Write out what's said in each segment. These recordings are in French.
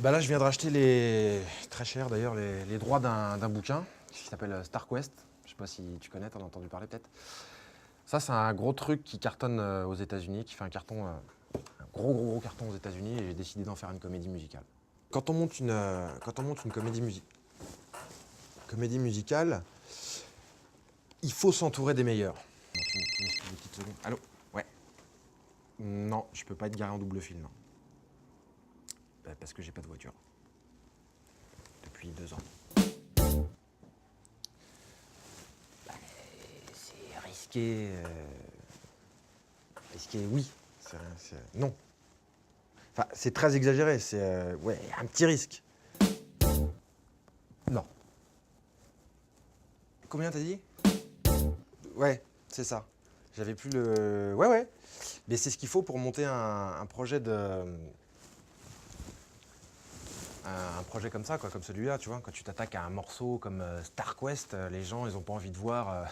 Bah là, je viens de racheter les très cher d'ailleurs les droits d'un bouquin qui s'appelle Star Quest. Je sais pas si tu connais, t'en as entendu parler peut-être. Ça, c'est un gros truc qui cartonne aux États-Unis, qui fait un carton, un gros carton aux États-Unis, et j'ai décidé d'en faire une comédie musicale. Quand on monte une comédie musicale, il faut s'entourer des meilleurs. Non, tu m'excuses une petite seconde. Allô? Ouais. Non, je peux pas être garé en double fil, non. Parce que j'ai pas de voiture. Depuis 2 ans. C'est risqué. Risqué, oui. Non. Enfin, c'est très exagéré. C'est ouais, un petit risque. Non. Combien t'as dit? Ouais, c'est ça. J'avais plus le. Ouais. Mais c'est ce qu'il faut pour monter un projet de. Un projet comme ça, quoi, comme celui-là, tu vois. Quand tu t'attaques à un morceau comme Star Quest, les gens, ils ont pas envie de voir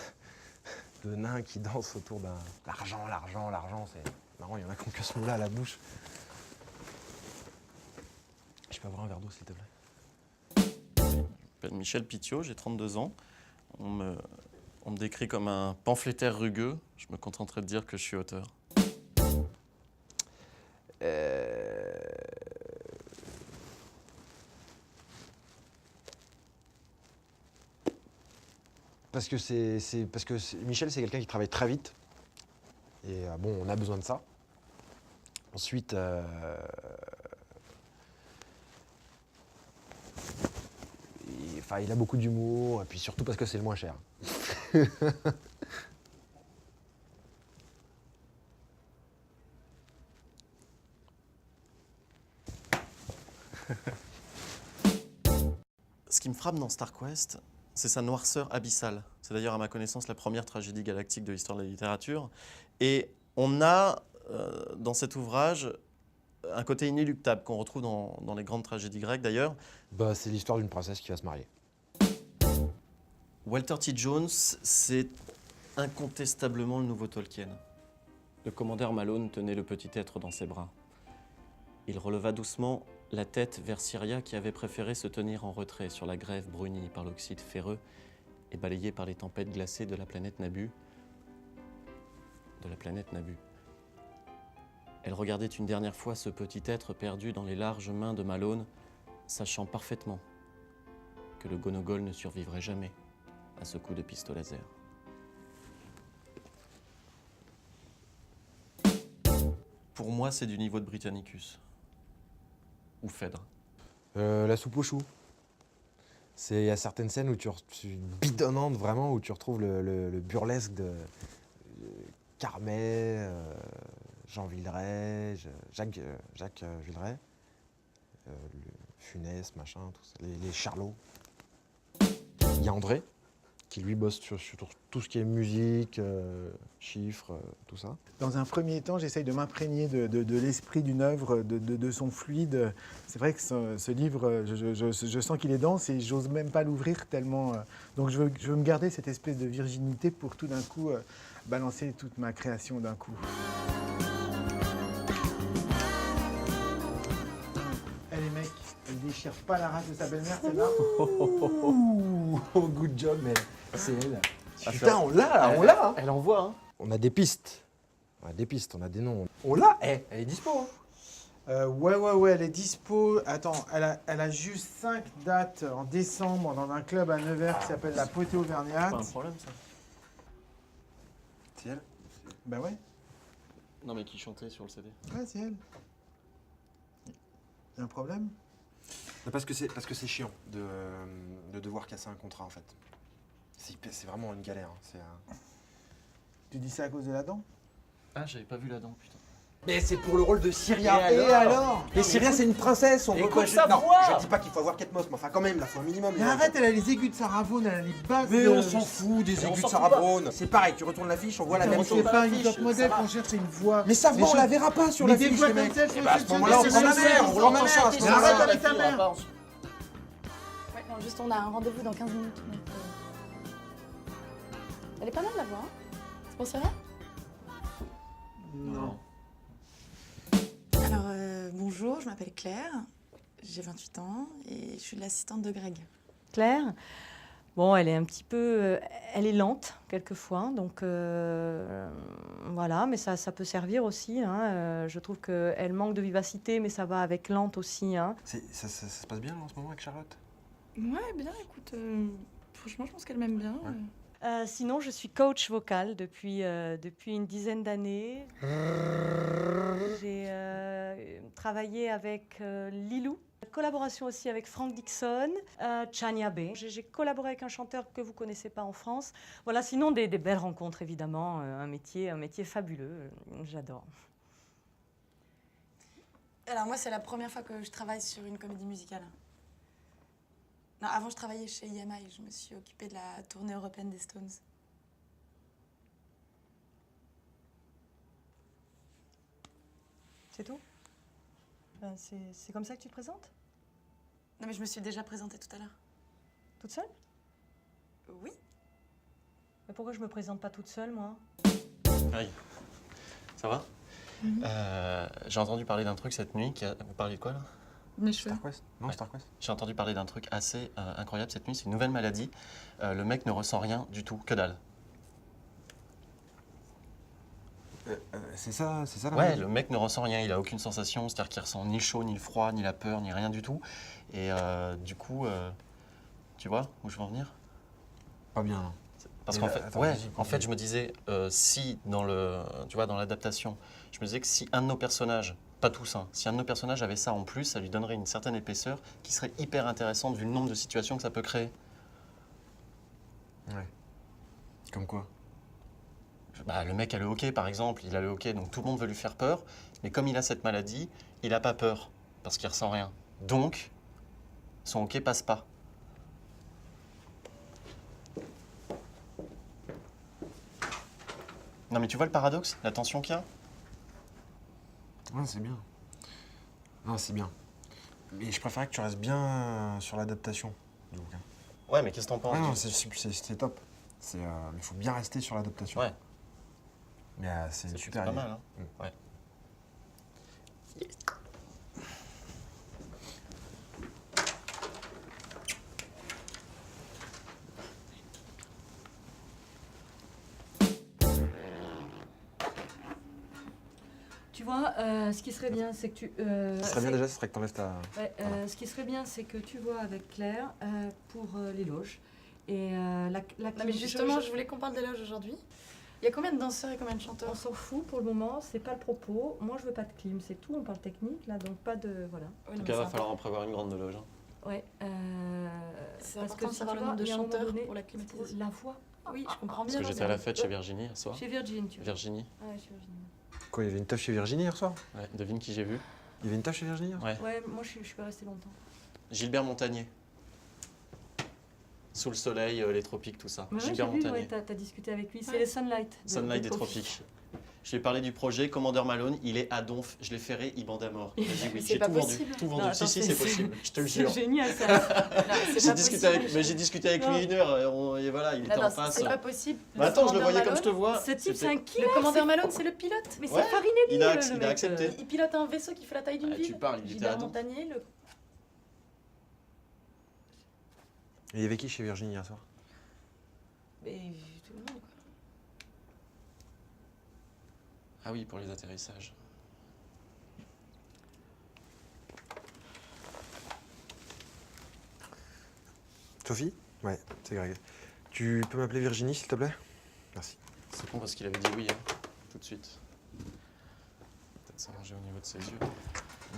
de nains qui dansent autour d'un. L'argent, c'est marrant, il y en a qui ont que ce mot-là à la bouche. Je peux avoir un verre d'eau, s'il te plaît? Je m'appelle Michel Pitiot, j'ai 32 ans. On me décrit comme un pamphlétaire rugueux. Je me contenterai de dire que je suis auteur. Parce que Michel, c'est quelqu'un qui travaille très vite. Et bon, on a besoin de ça. Ensuite, il a beaucoup d'humour, et puis surtout parce que c'est le moins cher. Ce qui me frappe dans Star Quest, c'est sa noirceur abyssale. C'est d'ailleurs, à ma connaissance, la première tragédie galactique de l'histoire de la littérature. Et on a, dans cet ouvrage, un côté inéluctable qu'on retrouve dans les grandes tragédies grecques d'ailleurs. Bah, c'est l'histoire d'une princesse qui va se marier. Walter T. Jones, c'est incontestablement le nouveau Tolkien. Le commandeur Malone tenait le petit être dans ses bras. Il releva doucement la tête vers Syria qui avait préféré se tenir en retrait sur la grève brunie par l'oxyde ferreux et balayée par les tempêtes glacées de la planète Nabu. Elle regardait une dernière fois ce petit être perdu dans les larges mains de Malone, sachant parfaitement que le Gonogol ne survivrait jamais à ce coup de pistolet laser. Pour moi, c'est du niveau de Britannicus. Ou Phèdre. La soupe aux choux. Il y a certaines scènes où bidonnantes vraiment, où tu retrouves le burlesque de Carmet, Jean Villeray, Jacques Villeray, le Funès, machin, tout ça, les Charlots. Il y a André, qui lui bosse sur tout ce qui est musique, chiffres, tout ça. Dans un premier temps, j'essaye de m'imprégner de l'esprit d'une œuvre, de son fluide. C'est vrai que ce livre, je sens qu'il est dense et j'ose même pas l'ouvrir tellement. Donc je veux me garder cette espèce de virginité pour tout d'un coup balancer toute ma création d'un coup. Eh les mecs, elle déchire pas la race de sa belle-mère, celle-là. Oh, good job, mais c'est elle. Ah, Putain, on l'a, hein. Elle envoie, hein. On a des pistes. On a des noms. On l'a, elle est dispo, hein. Ouais, elle est dispo. Attends, elle a juste 5 dates en décembre dans un club à Nevers qui s'appelle la Potée Auvergnate. Pas un problème, ça. C'est elle? Bah ouais, Non, mais qui chantait sur le CD. c'est elle. Y a un problème? Parce que c'est chiant de devoir casser un contrat, en fait. C'est vraiment une galère. Hein. Tu dis ça à cause de la dent? Ah, j'avais pas vu la dent, putain. Mais c'est pour le rôle de Syria. Et alors? Mais Syria, c'est une princesse. On Écoute peut sa Non, voix. je dis pas qu'il faut avoir 4 mosses, mais enfin, quand même, là, faut un minimum. Mais arrête, elle a les aigus de Sarah Vaughan, elle a les basses Mais de... on s'en fout des on aigus de s'en Sarah fout pas. Vaughan. C'est pareil, tu retournes l'affiche, on voit la Putain, même mais chose. c'est pas une l'affiche, top modèle ça va. qu'on cherche, c'est une voix. Mais ça va, on la verra pas sur Mais l'affiche, des voix les comme mecs. ça, je Eh ben, à ce pense que moment-là, on c'est prend ma ça, mère, on prend ma mère à ce Mais arrête moment-là. avec ta mère. Ouais, non, juste on a un rendez-vous dans 15 minutes. Donc, Elle est pas mal la voix, hein? C'est pour Syria? Non. Alors, bonjour, je m'appelle Claire. J'ai 28 ans et je suis l'assistante de Greg. Claire, bon, elle est un petit peu, elle est lente quelquefois, donc voilà, mais ça peut servir aussi. Hein, je trouve qu'elle manque de vivacité, mais ça va avec lente aussi. Hein. Ça se passe bien en ce moment avec Charlotte? Ouais, bien, écoute, franchement, je pense qu'elle m'aime bien. Ouais. Sinon, je suis coach vocal depuis une dizaine d'années. J'ai travaillé avec Lilou. Collaboration aussi avec Frank Dixon, Chania B. J'ai collaboré avec un chanteur que vous ne connaissez pas en France. Voilà, sinon des belles rencontres évidemment, un métier fabuleux, j'adore. Alors moi, c'est la première fois que je travaille sur une comédie musicale. Non, avant, je travaillais chez EMI. Je me suis occupée de la tournée européenne des Stones. C'est tout? C'est comme ça que tu te présentes? Non, mais je me suis déjà présentée tout à l'heure. Toute seule? Oui. Mais pourquoi je me présente pas toute seule, moi? Aïe. Ça va? J'ai entendu parler d'un truc cette nuit. Vous parlez de quoi là? Mes cheveux. StarQuest? Non, Ouais. StarQuest. J'ai entendu parler d'un truc assez incroyable cette nuit. C'est une nouvelle maladie. Le mec ne ressent rien du tout, que dalle. C'est ça la Ouais, maladie? le mec ne ressent rien. Il a aucune sensation. C'est-à-dire qu'il ressent ni le chaud, ni le froid, ni la peur, ni rien du tout. Et du coup, tu vois où je veux en venir? Pas bien. Non. Parce Et qu'en là, fait, attends, ouais, vas-y, en fait, je me disais, si dans le, tu vois, dans l'adaptation, je me disais que si un de nos personnages, pas tous, hein, si un de nos personnages avait ça en plus, ça lui donnerait une certaine épaisseur qui serait hyper intéressante vu le nombre de situations que ça peut créer. Ouais. Comme quoi? Bah, le mec a le hockey, par exemple, il a le hockey, donc tout le monde veut lui faire peur, mais comme il a cette maladie, il n'a pas peur parce qu'il ressent rien. Donc, son hockey passe pas. Non, mais tu vois le paradoxe, la tension qu'il y a? Ouais, c'est bien. Non, c'est bien. Mais je préférais que tu restes bien sur l'adaptation du bouquin. Ouais, mais qu'est-ce que t'en penses? Ah non, c'est top. Mais il faut bien rester sur l'adaptation. Ouais. Mais c'est une C'est super pas idée. mal, hein. Ouais. Tu vois, ce qui serait bien, c'est que tu... Ce serait bien déjà, ce serait que tu enlèves ta... Ouais, ce qui serait bien, c'est que tu vois avec Claire pour l'éloge. Et la Non, mais justement, je voulais qu'on parle d'éloge aujourd'hui. Il y a combien de danseurs et combien de On chanteurs? s'en fout pour le moment, c'est pas le propos. Moi, je veux pas de clim, c'est tout. On parle technique là, donc pas de voilà. Ouais, En non, tout cas, mais il va c'est falloir en prévoir une grande de loge. Hein. Ouais. C'est parce important de si savoir tu le vois, nombre de il y a un moment chanteurs donné, pour la climatisation. La voix. Oui, je comprends bien. Parce que j'étais à la fête chez Virginie hier soir. Chez Virgin, tu vois. Virginie, Ouais, chez Virginie. Quoi, il y avait une teuf chez Virginie hier soir? ouais, devine qui j'ai vu? Il y avait une teuf chez Virginie hier? Ouais. Ouais, moi je suis pas restée longtemps. Gilbert Montagnier. Sous le soleil, les tropiques, tout ça. Mais ouais, j'ai Gilbert vu, Montagnier. ouais, t'as discuté avec lui. C'est Ouais. les Sunlight. Sunlight des tropiques. Je lui ai parlé du projet, Commander Malone, il est à Donf, je l'ai ferré, il bande à mort. Il m'a dit oui, C'est j'ai pas tout vendu. possible. Tout vendu. Non, Si, attends, si, c'est- c'est possible, je te le C'est jure. génial ça. Non, c'est J'ai pas discuté, possible. mais j'ai discuté avec lui 1 heure, et voilà, il était Non, en non, face. c'est pas possible. Mais attends, je le Commander voyais comme Malone, je te vois. Ce type, c'est C'était- un killer. Le commandeur Malone, c'est le pilote. Mais Ouais, c'est Farinelli, il a le il a mec, accepté. Il pilote un vaisseau qui fait la taille d'une Ah, tu ville. parles, il était à Gilbert Donf. Montagnier, le... Et il y avait qui chez Virginie hier soir? Mais tout le monde, quoi. Ah oui, pour les atterrissages. Sophie? Ouais, c'est Greg. Tu peux m'appeler Virginie, s'il te plaît? Merci. C'est con parce qu'il avait dit oui, hein, tout de suite. Peut-être s'arranger au niveau de ses yeux.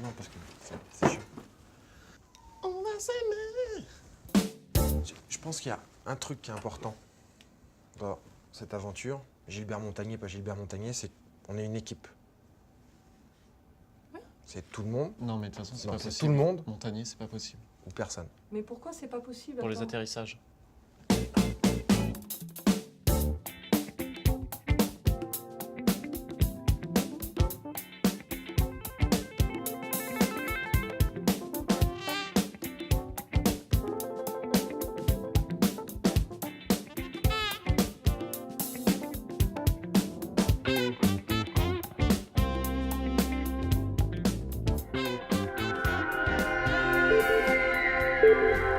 Non, parce que c'est chiant. On va s'aimer. Je pense qu'il y a un truc qui est important dans cette aventure. Gilbert Montagnier, pas Gilbert Montagnier, c'est qu'on est une équipe. C'est tout le monde Non, mais de toute façon, c'est Non, pas c'est possible. tout le monde. Montagnier, c'est pas possible. ou personne. Mais pourquoi c'est pas possible? Pour les attends atterrissages. Thank you.